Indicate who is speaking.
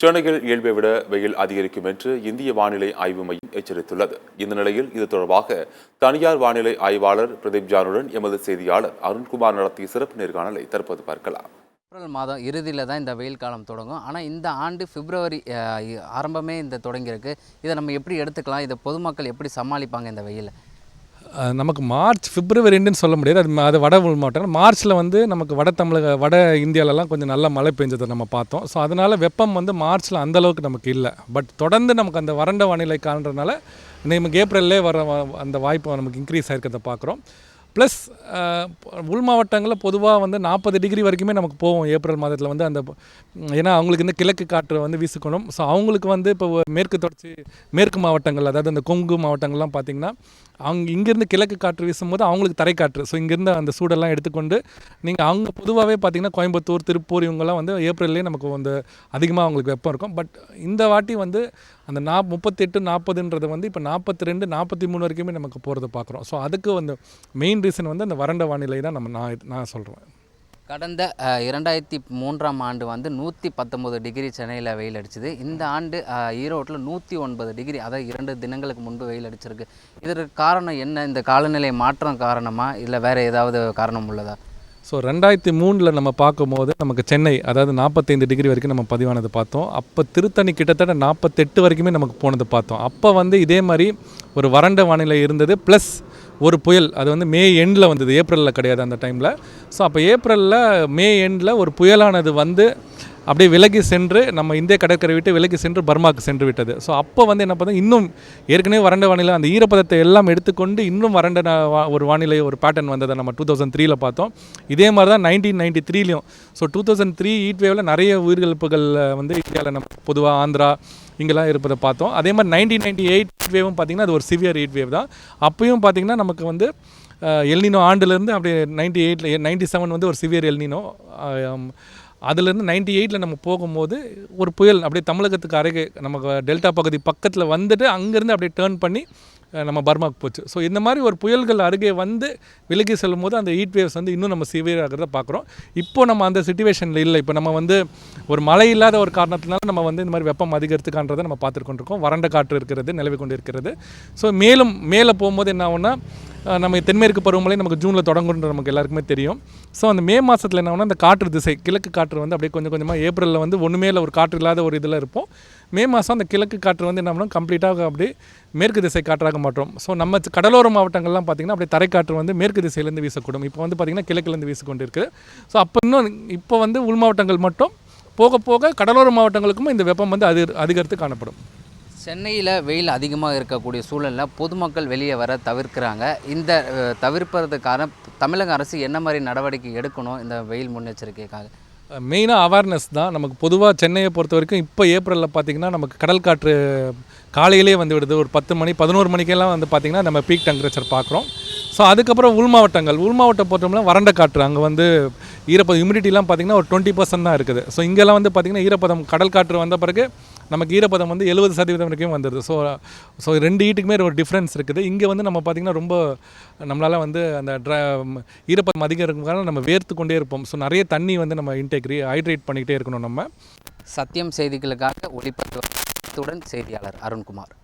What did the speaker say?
Speaker 1: சென்னையில் இயல்பை விட வெயில் அதிகரிக்கும் என்று இந்திய வானிலை ஆய்வு மையம் எச்சரித்துள்ளது. இந்த நிலையில் இது தொடர்பாக தனியார் வானிலை ஆய்வாளர் பிரதீப் ஜானுடன் எமது செய்தியாளர் அருண்குமார் நடத்திய சிறப்பு நேர்காணலை தற்போது பார்க்கலாம்.
Speaker 2: ஏப்ரல் மாதம் இறுதியில் தான் இந்த வெயில் காலம் தொடங்கும். ஆனால் இந்த ஆண்டு பிப்ரவரி ஆரம்பமே இந்த தொடங்கியிருக்கு. இதை நம்ம எப்படி எடுத்துக்கலாம்? இதை பொதுமக்கள் எப்படி சமாளிப்பாங்க இந்த வெயில்?
Speaker 3: நமக்கு மார்ச் பிப்ரவரின்னு சொல்ல முடியாது. அது வட மாவட்டம். மார்ச்சில் நமக்கு வட இந்தியாவிலலாம் கொஞ்சம் நல்ல மழை பெஞ்சதை நம்ம பார்த்தோம். ஸோ அதனால் வெப்பம் மார்ச்சில் அந்தளவுக்கு நமக்கு இல்லை. பட் தொடர்ந்து நமக்கு அந்த வறண்ட வானிலை காண்றதுனால நமக்கு ஏப்ரல்லே வர அந்த வாய்ப்பு நமக்கு இன்க்ரீஸ் ஆகிருக்கிறத பார்க்குறோம். ப்ளஸ் உள் மாவட்டங்களில் பொதுவாக 40 டிகிரி வரைக்குமே நமக்கு போகும் ஏப்ரல் மாதத்தில் அந்த ஏன்னா அவங்களுக்கு கிழக்கு காற்று வீசிக்கணும். ஸோ அவங்களுக்கு இப்போ மேற்கு மாவட்டங்கள், அதாவது அந்த கொங்கு மாவட்டங்கள்லாம் பார்த்திங்கன்னா இங்கேருந்து கிழக்கு காற்று வீசும்போது அவங்களுக்கு தரைக்காற்று. ஸோ இங்கேருந்து அந்த சூடெல்லாம் எடுத்துக்கொண்டு நீங்கள் அவங்க பொதுவாகவே பார்த்திங்கன்னா கோயம்புத்தூர், திருப்பூர் இவங்கெல்லாம் ஏப்ரல்லே நமக்கு அதிகமாக அவங்களுக்கு வெப்பம் இருக்கும். பட் இந்த வாட்டி அந்த 38, 40ன்றது இப்போ 42, 43 வரைக்குமே நமக்கு போகிறத பார்க்குறோம். ஸோ அதுக்கு மெயின் ரீசன் அந்த வறண்ட வானிலை தான் நான் சொல்கிறேன்.
Speaker 2: கடந்த 2003ஆம் ஆண்டு 119 டிகிரி சென்னையில் வெயில் அடிச்சுது. இந்த ஆண்டு ஈரோட்டில் 109 டிகிரி, அதாவது 2 தினங்களுக்கு முன்பு வெயில் அடிச்சிருக்கு. இதற்கு காரணம் என்ன? இந்த காலநிலை மாற்றம் காரணமா இல்லை வேறு ஏதாவது காரணம் உள்ளதா?
Speaker 3: ஸோ 2003 நம்ம பார்க்கும்போது நமக்கு சென்னை அதாவது 45 டிகிரி வரைக்கும் நம்ம பதிவானது பார்த்தோம். அப்போ திருத்தணி கிட்டத்தட்ட 48 வரைக்குமே நமக்கு போனது பார்த்தோம். அப்போ இதே மாதிரி ஒரு வறண்ட வானிலை இருந்தது. ப்ளஸ் ஒரு புயல், அது மே எண்டில் வந்தது, ஏப்ரலில் கிடையாது அந்த டைமில். ஸோ அப்போ ஏப்ரலில் மே எண்டில் ஒரு புயலானது அப்படியே விலகி சென்று நம்ம இந்திய கடற்கரை விட்டு விலகி சென்று பர்மாவுக்கு சென்று விட்டது. ஸோ அப்போ என்ன பார்த்தா இன்னும் ஏற்கனவே வறண்ட வானிலை அந்த ஈரப்பதத்தை எல்லாம் எடுத்துக்கொண்டு இன்னும் வறண்ட ஒரு வானிலை ஒரு பேட்டர்ன் வந்ததை நம்ம 2003 பார்த்தோம். இதே மாதிரி தான் 1993லையும். ஸோ 2003 ஹீட் வேவில் நிறைய உயிரிழப்புகள் இந்தியாவில் நம்ம பொதுவாக ஆந்திரா இங்கெல்லாம் இருப்பதை பார்த்தோம். அதே மாதிரி 1998 ஹீட் வேவும் பார்த்திங்கன்னா அது ஒரு சிவியர் ஹீட் வேவ் தான். அப்பயும் பார்த்திங்கன்னா நமக்கு எல்னினோ ஆண்டுலேருந்து அப்படியே 97 ஒரு சிவியர் எல்னினோ. அதுலேருந்து 98 நம்ம போகும்போது ஒரு புயல் அப்படியே தமிழகத்துக்கு அருகே நமக்கு டெல்டா பகுதி பக்கத்தில் அங்கேருந்து அப்படியே டேர்ன் பண்ணி நம்ம பர்மாவுக்கு போச்சு. ஸோ இந்த மாதிரி ஒரு புயல்கள் அருகே விலகி செல்லும் போது அந்த ஹீட் வேவ்ஸ் இன்னும் நம்ம சிவியர் ஆகிறத பார்க்குறோம். இப்போ நம்ம அந்த சிச்சுவேஷனில் இல்லை. இப்போ நம்ம ஒரு மழை இல்லாத ஒரு காரணத்தினால நம்ம இந்த மாதிரி வெப்பம் அதிகரித்துக்கான்றதை நம்ம பார்த்துட்டு கொண்டிருக்கோம். வறண்ட காற்று இருக்கிறது, நிலவி கொண்டு இருக்கிறது. ஸோ மேலே போகும்போது என்ன ஆகும்னா நம்ம தென்மேற்கு பருவமழை நமக்கு ஜூனில் தொடங்குன்ற நமக்கு எல்லாருக்குமே தெரியும். ஸோ அந்த மே மாதத்தில் என்ன ஆகும்னா அந்த காற்று திசை கிழக்கு காற்று அப்படியே கொஞ்சம் கொஞ்சமாக ஏப்ரலில் ஒன்றுமே இல்லை, ஒரு காற்று இல்லாத ஒரு இதில் இருப்போம். மே மாதம் அந்த கிழக்கு காற்று என்ன பண்ணோம், கம்ப்ளீட்டாக அப்படியே மேற்கு திசை காற்றாக மாற்றோம். ஸோ நம்ம கடலோர மாவட்டங்கள்லாம் பார்த்திங்கன்னா அப்படியே தரைக்காற்று மேற்கு திசையிலேருந்து வீசக்கூடும். இப்போ பார்த்திங்கன்னா கிழக்கிலேருந்து வீசிக்கொண்டு இருக்குது. ஸோ அப்போ இப்போ உள் மாவட்டங்கள் மட்டும் போக போக கடலோர மாவட்டங்களுக்கும் இந்த வெப்பம் அதிகரித்து காணப்படும்.
Speaker 2: சென்னையில் வெயில் அதிகமாக இருக்கக்கூடிய சூழலில் பொதுமக்கள் வெளியே வர தவிர்க்கிறாங்க. இந்த தவிர்ப்பதற்கான தமிழக அரசு என்ன மாதிரி நடவடிக்கை எடுக்கணும் இந்த வெயில் முன்னெச்சரிக்கைக்காக?
Speaker 3: மெயினாக அவேர்னஸ் தான். நமக்கு பொதுவாக சென்னையை பொறுத்த வரைக்கும் இப்போ ஏப்ரலில் பார்த்திங்கன்னா நமக்கு கடல் காற்று காலையிலே விடுது. ஒரு 10 மணி 11 மணிக்கெல்லாம் பார்த்திங்கன்னா நம்ம பீக் டெம்பரேச்சர் பார்க்குறோம். ஸோ அதுக்கப்புறம் உள் மாவட்டம் பொறுத்தவரை வறண்ட காற்று அங்கே ஈரப்பதம் ஹியூமிடிட்டிலாம் பார்த்திங்கன்னா ஒரு 20% தான் இருக்குது. ஸோ இங்கெல்லாம் பார்த்திங்கன்னா ஈரப்பதம் கடல் காற்று வந்த பிறகு நமக்கு ஈரப்பதம் 70% வரைக்கும் வந்துடுது. ஸோ 2 ஹீட்டுக்குமே ஒரு டிஃப்ரென்ஸ் இருக்குது. இங்கே நம்ம பார்த்திங்கன்னா ரொம்ப நம்மளால் அந்த ஈரப்பதம் அதிகம் இருக்கிறதுனால நம்ம வேர்த்து கொண்டே இருப்போம். ஸோ நிறைய தண்ணி நம்ம ஹைட்ரேட் பண்ணிக்கிட்டே இருக்கணும். நம்ம
Speaker 2: சத்தியம் செய்திகளுக்காக ஒளிப்பதிவுடன் செய்தியாளர் அருண்குமார்.